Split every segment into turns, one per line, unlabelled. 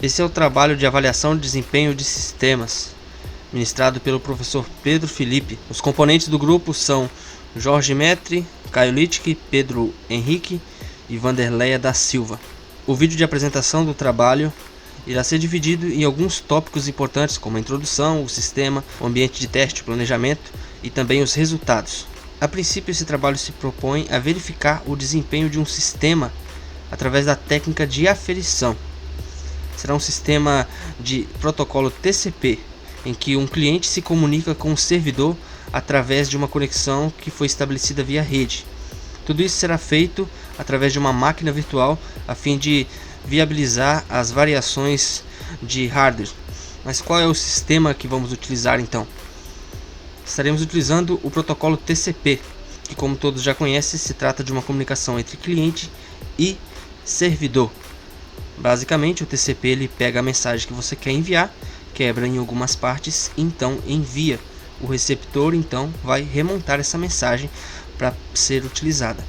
Esse é o trabalho de avaliação de desempenho de sistemas, ministrado pelo professor Pedro Felipe. Os componentes do grupo são Jorge Metri, Caio Littke, Pedro Henrique e Vanderleia da Silva. O vídeo de apresentação do trabalho irá ser dividido em alguns tópicos importantes, como a introdução, o sistema, o ambiente de teste, o planejamento e também os resultados. A princípio, esse trabalho se propõe a verificar o desempenho de um sistema através da técnica de aferição. Será um sistema de protocolo TCP, em que um cliente se comunica com um servidor através de uma conexão que foi estabelecida via rede. Tudo isso será feito através de uma máquina virtual a fim de viabilizar as variações de hardware. Mas qual é o sistema que vamos utilizar então? Estaremos utilizando o protocolo TCP, que, como todos já conhecem, se trata de uma comunicação entre cliente e servidor. Basicamente, o TCP ele pega a mensagem que você quer enviar, quebra em algumas partes e então envia. O receptor então vai remontar essa mensagem para ser utilizada.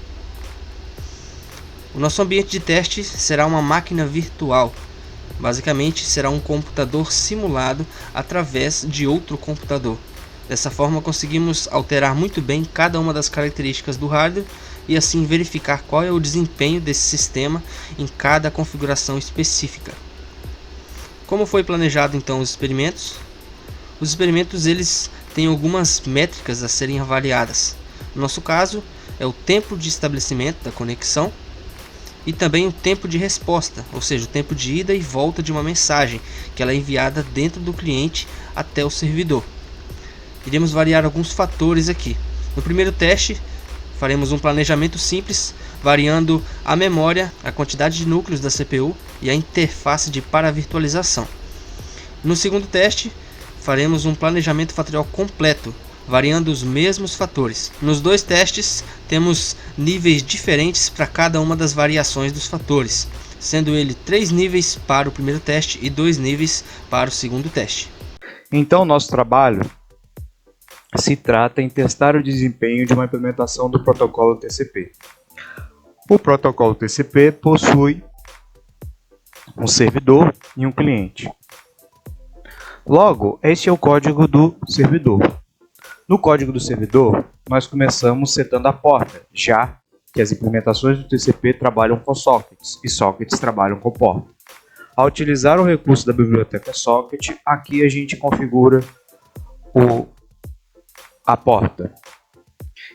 O nosso ambiente de teste será uma máquina virtual. Basicamente, será um computador simulado através de outro computador. Dessa forma, conseguimos alterar muito bem cada uma das características do hardware e assim verificar qual é o desempenho desse sistema em cada configuração específica. Como foi planejado então os experimentos? Os experimentos eles têm algumas métricas a serem avaliadas. No nosso caso, é o tempo de estabelecimento da conexão e também o tempo de resposta, ou seja, o tempo de ida e volta de uma mensagem que ela é enviada dentro do cliente até o servidor. Iremos variar alguns fatores aqui. No primeiro teste, faremos um planejamento simples, variando a memória, a quantidade de núcleos da CPU e a interface de paravirtualização. No segundo teste, faremos um planejamento fatorial completo, variando os mesmos fatores. Nos dois testes, temos níveis diferentes para cada uma das variações dos fatores, sendo ele 3 níveis para o primeiro teste e 2 níveis para o segundo teste.
Então, nosso trabalho se trata em testar o desempenho de uma implementação do protocolo TCP. O protocolo TCP possui um servidor e um cliente. Logo, este é o código do servidor. No código do servidor, nós começamos setando a porta, já que as implementações do TCP trabalham com sockets e sockets trabalham com porta. Ao utilizar o recurso da biblioteca socket, aqui a gente configura a porta.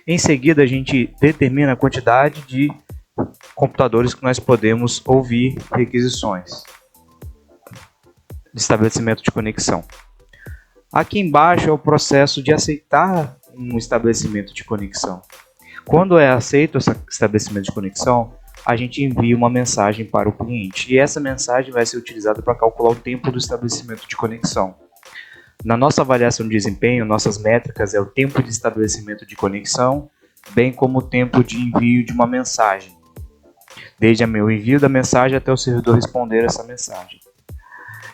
Em seguida, a gente determina a quantidade de computadores que nós podemos ouvir requisições de estabelecimento de conexão. Aqui embaixo é o processo de aceitar um estabelecimento de conexão. Quando é aceito esse estabelecimento de conexão, a gente envia uma mensagem para o cliente e essa mensagem vai ser utilizada para calcular o tempo do estabelecimento de conexão. Na nossa avaliação de desempenho, nossas métricas é o tempo de estabelecimento de conexão, bem como o tempo de envio de uma mensagem, desde o envio da mensagem até o servidor responder essa mensagem.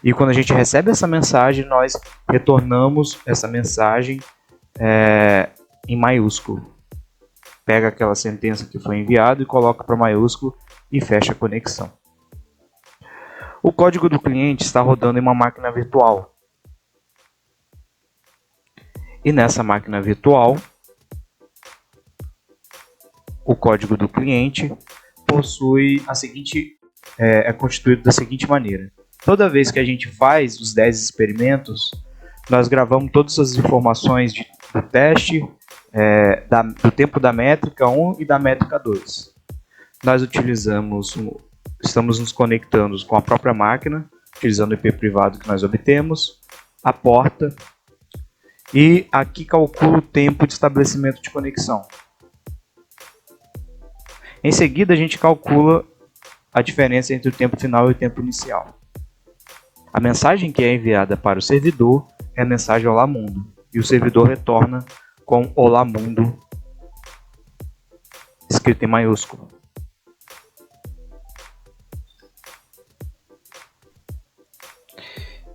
E quando a gente recebe essa mensagem, nós retornamos essa mensagem em maiúsculo. Pega aquela sentença que foi enviada e coloca para maiúsculo e fecha a conexão. O código do cliente está rodando em uma máquina virtual. E nessa máquina virtual, o código do cliente possui é constituído da seguinte maneira. Toda vez que a gente faz os 10 experimentos, nós gravamos todas as informações do teste, do tempo da métrica 1 e da métrica 2. Nós estamos nos conectando com a própria máquina, utilizando o IP privado que nós obtemos, a porta, e aqui calcula o tempo de estabelecimento de conexão. Em seguida, a gente calcula a diferença entre o tempo final e o tempo inicial. A mensagem que é enviada para o servidor é a mensagem Olá Mundo, e o servidor retorna com Olá Mundo escrito em maiúsculo.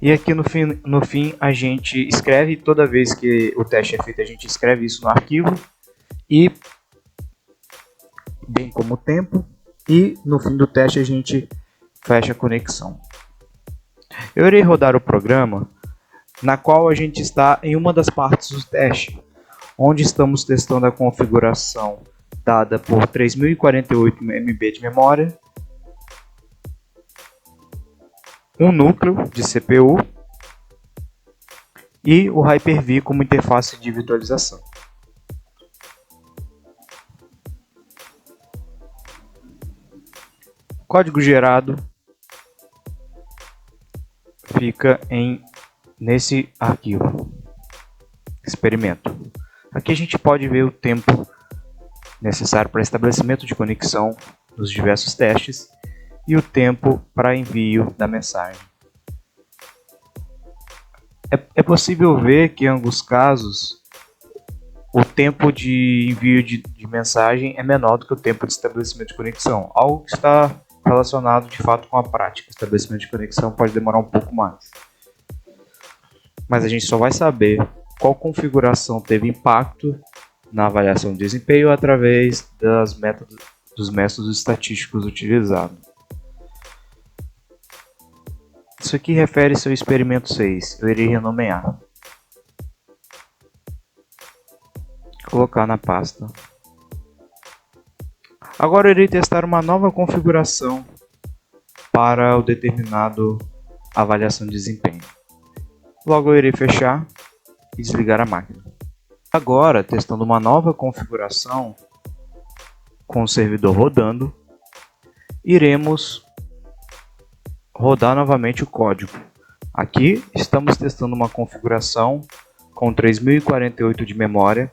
E aqui no fim a gente escreve, toda vez que o teste é feito, a gente escreve isso no arquivo, e bem como o tempo, e no fim do teste a gente fecha a conexão. Eu irei rodar o programa na qual a gente está em uma das partes do teste, onde estamos testando a configuração dada por 3048 MB de memória, um núcleo de CPU e o Hyper-V como interface de virtualização. O código gerado fica nesse arquivo, experimento. Aqui a gente pode ver o tempo necessário para estabelecimento de conexão nos diversos testes e o tempo para envio da mensagem. É possível ver que em alguns casos o tempo de envio de mensagem é menor do que o tempo de estabelecimento de conexão, algo que está relacionado de fato com a prática. O estabelecimento de conexão pode demorar um pouco mais. Mas a gente só vai saber qual configuração teve impacto na avaliação de desempenho através dos métodos estatísticos utilizados. Isso aqui refere-se ao experimento 6. Eu irei renomear. Colocar na pasta. Agora eu irei testar uma nova configuração para o determinado avaliação de desempenho. Logo eu irei fechar e desligar a máquina. Agora, testando uma nova configuração com o servidor rodando, iremos rodar novamente o código. Aqui estamos testando uma configuração com 3048 de memória,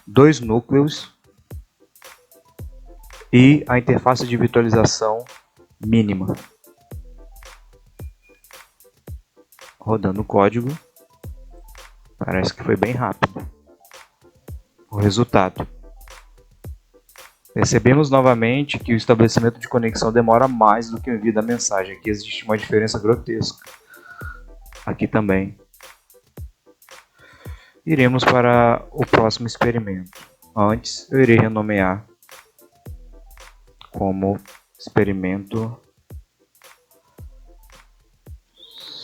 2 núcleos e a interface de virtualização mínima. Rodando o código, parece que foi bem rápido. O resultado. Percebemos novamente que o estabelecimento de conexão demora mais do que o envio da mensagem. Aqui existe uma diferença grotesca. Aqui também. Iremos para o próximo experimento. Antes, eu irei renomear como experimento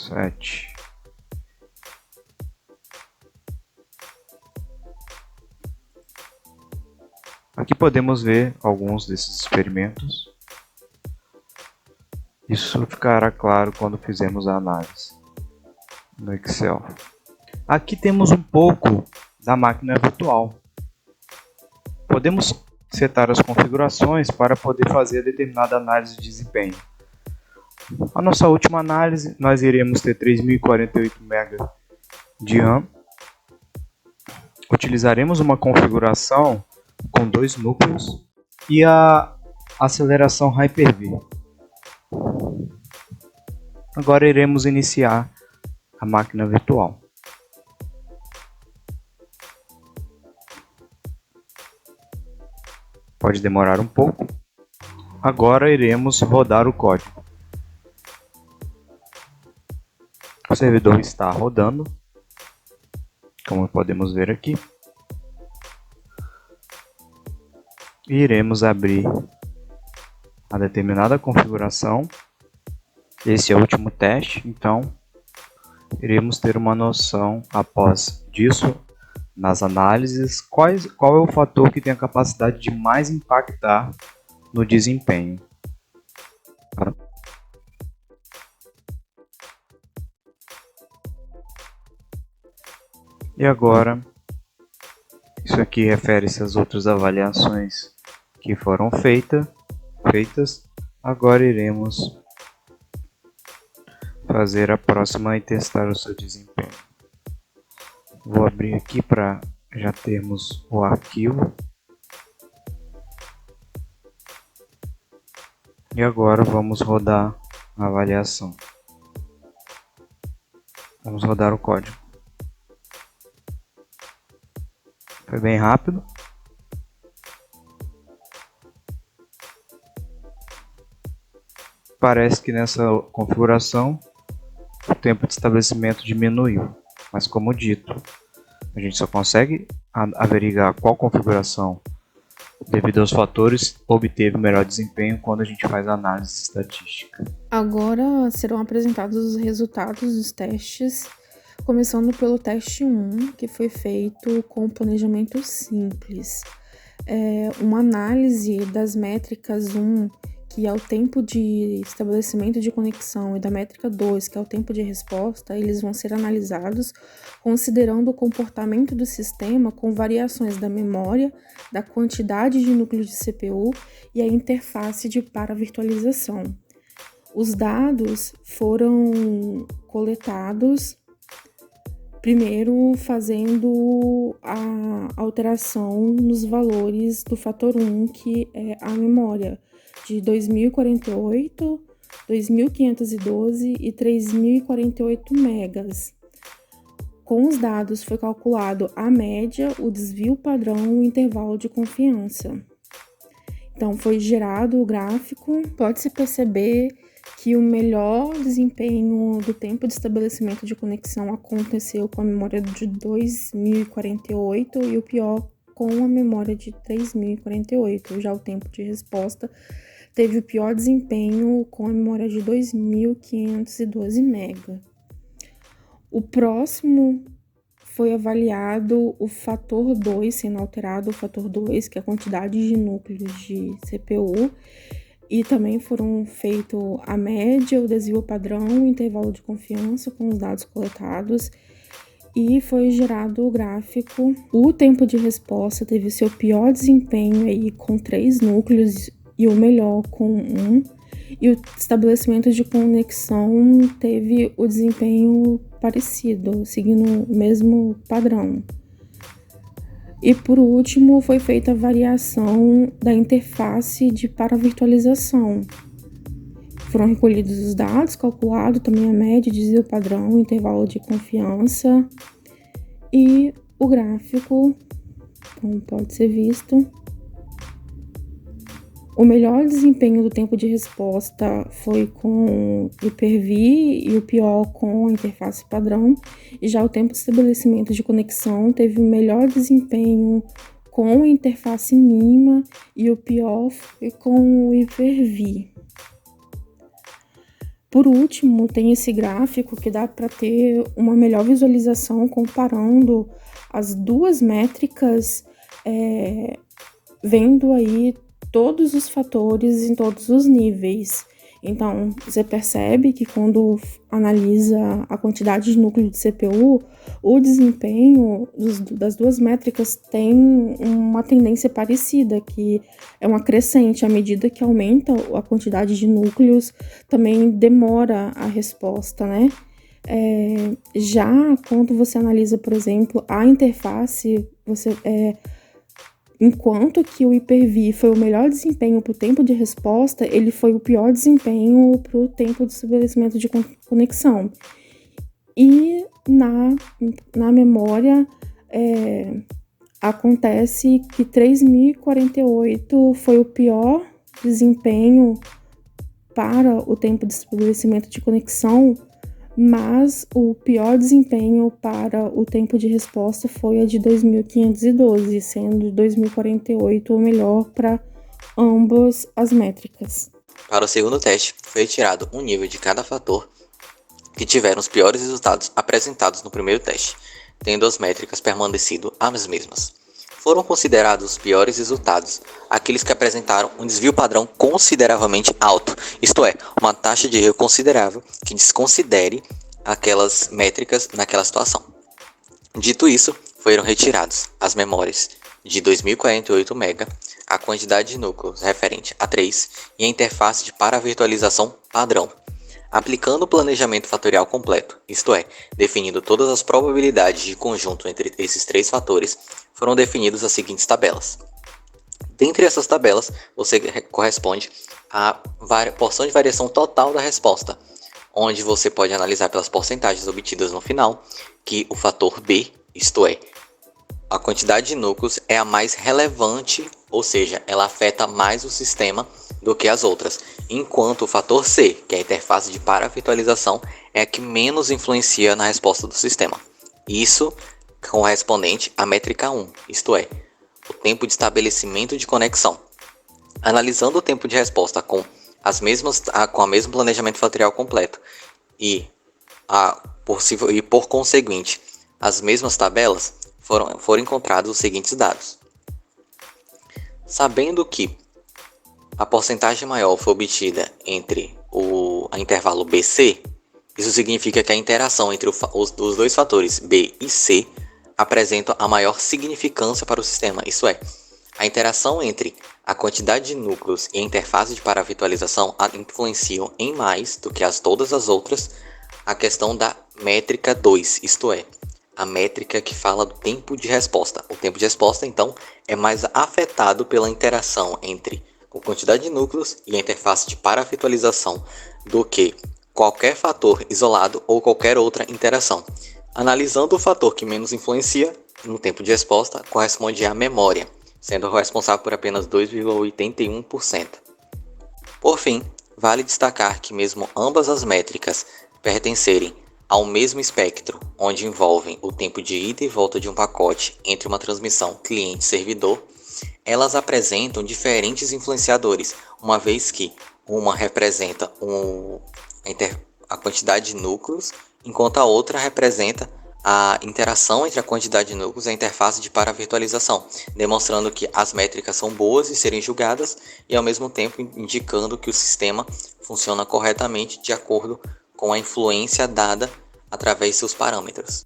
7. Aqui podemos ver alguns desses experimentos. Isso ficará claro quando fizermos a análise no Excel. Aqui temos um pouco da máquina virtual. Podemos setar as configurações para poder fazer determinada análise de desempenho. A nossa última análise, nós iremos ter 3048 MB de RAM. Utilizaremos uma configuração com 2 núcleos e a aceleração Hyper-V. Agora iremos iniciar a máquina virtual. Pode demorar um pouco. Agora iremos rodar o código. O servidor está rodando, como podemos ver aqui. E iremos abrir a determinada configuração. Esse é o último teste, então iremos ter uma noção após disso nas análises qual é o fator que tem a capacidade de mais impactar no desempenho. E agora, isso aqui refere-se às outras avaliações que foram feitas. Agora iremos fazer a próxima e testar o seu desempenho. Vou abrir aqui para já termos o arquivo. E agora vamos rodar a avaliação. Vamos rodar o código. Foi bem rápido. Parece que nessa configuração o tempo de estabelecimento diminuiu, mas como dito, a gente só consegue averiguar qual configuração devido aos fatores, obteve melhor desempenho quando a gente faz análise estatística.
Agora serão apresentados os resultados dos testes, começando pelo teste 1, que foi feito com planejamento simples. Uma análise das métricas 1, que é o tempo de estabelecimento de conexão, e da métrica 2, que é o tempo de resposta, eles vão ser analisados considerando o comportamento do sistema com variações da memória, da quantidade de núcleos de CPU e a interface de paravirtualização. Os dados foram coletados primeiro fazendo a alteração nos valores do fator 1, que é a memória, de 2048, 2512 e 3048 megas. Com os dados foi calculado a média, o desvio padrão e o intervalo de confiança. Então foi gerado o gráfico, pode-se perceber que o melhor desempenho do tempo de estabelecimento de conexão aconteceu com a memória de 2048 e o pior com a memória de 3048. Já o tempo de resposta teve o pior desempenho com a memória de 2512 MB. O próximo foi avaliado o fator 2, sendo alterado o fator 2, que é a quantidade de núcleos de CPU, e também foram feitos a média, o desvio padrão, o intervalo de confiança com os dados coletados, e foi gerado o gráfico. O tempo de resposta teve seu pior desempenho aí com 3 núcleos e o melhor com 1, e o estabelecimento de conexão teve o desempenho parecido, seguindo o mesmo padrão. E por último, foi feita a variação da interface de paravirtualização. Foram recolhidos os dados, calculado também a média, desvio padrão, intervalo de confiança e o gráfico, como pode ser visto. O melhor desempenho do tempo de resposta foi com o Hyper-V e o pior com a interface padrão. E já o tempo de estabelecimento de conexão teve o melhor desempenho com a interface mínima e o pior foi com o Hyper-V. Por último, tem esse gráfico que dá para ter uma melhor visualização comparando as duas métricas, vendo aí todos os fatores em todos os níveis. Então, você percebe que quando analisa a quantidade de núcleo de CPU, o desempenho das duas métricas tem uma tendência parecida, que é uma crescente. À medida que aumenta a quantidade de núcleos, também demora a resposta, né? Já quando você analisa, por exemplo, a interface, enquanto que o Hyper-V foi o melhor desempenho para o tempo de resposta, ele foi o pior desempenho para o tempo de estabelecimento de conexão. E na memória, acontece que 3048 foi o pior desempenho para o tempo de estabelecimento de conexão, mas o pior desempenho para o tempo de resposta foi a de 2512, sendo 2048 o melhor para ambas as métricas.
Para o segundo teste, foi retirado um nível de cada fator que tiveram os piores resultados apresentados no primeiro teste, tendo as métricas permanecido as mesmas. Foram considerados os piores resultados aqueles que apresentaram um desvio padrão consideravelmente alto, isto é, uma taxa de erro considerável que desconsidere aquelas métricas naquela situação. Dito isso, foram retirados as memórias de 2048 MB, a quantidade de núcleos referente a 3 e a interface de paravirtualização padrão. Aplicando o planejamento fatorial completo, isto é, definindo todas as probabilidades de conjunto entre esses 3 fatores, foram definidos as seguintes tabelas. Dentre essas tabelas, você corresponde à porção de variação total da resposta, onde você pode analisar pelas porcentagens obtidas no final, que o fator B, isto é, a quantidade de núcleos é a mais relevante, ou seja, ela afeta mais o sistema do que as outras, enquanto o fator C, que é a interface de paravirtualização, é a que menos influencia na resposta do sistema. Isso correspondente à métrica 1, isto é, o tempo de estabelecimento de conexão. Analisando o tempo de resposta com o mesmo planejamento fatorial completo e por conseguinte as mesmas tabelas, foram encontrados os seguintes dados. Sabendo que a porcentagem maior foi obtida entre o intervalo BC, isso significa que a interação entre os dois fatores B e C apresenta a maior significância para o sistema, isso é, a interação entre a quantidade de núcleos e a interface de paravirtualização influenciam em mais do que todas as outras a questão da métrica 2, isto é, a métrica que fala do tempo de resposta. O tempo de resposta, então, é mais afetado pela interação entre a quantidade de núcleos e a interface de paravirtualização do que qualquer fator isolado ou qualquer outra interação. Analisando o fator que menos influencia no tempo de resposta, corresponde à memória, sendo responsável por apenas 2,81%. Por fim, vale destacar que mesmo ambas as métricas pertencerem ao mesmo espectro, onde envolvem o tempo de ida e volta de um pacote entre uma transmissão cliente-servidor, elas apresentam diferentes influenciadores, uma vez que uma representa a quantidade de núcleos, enquanto a outra representa a interação entre a quantidade de núcleos e a interface de paravirtualização, demonstrando que as métricas são boas de serem julgadas e ao mesmo tempo indicando que o sistema funciona corretamente de acordo com a influência dada através de seus parâmetros.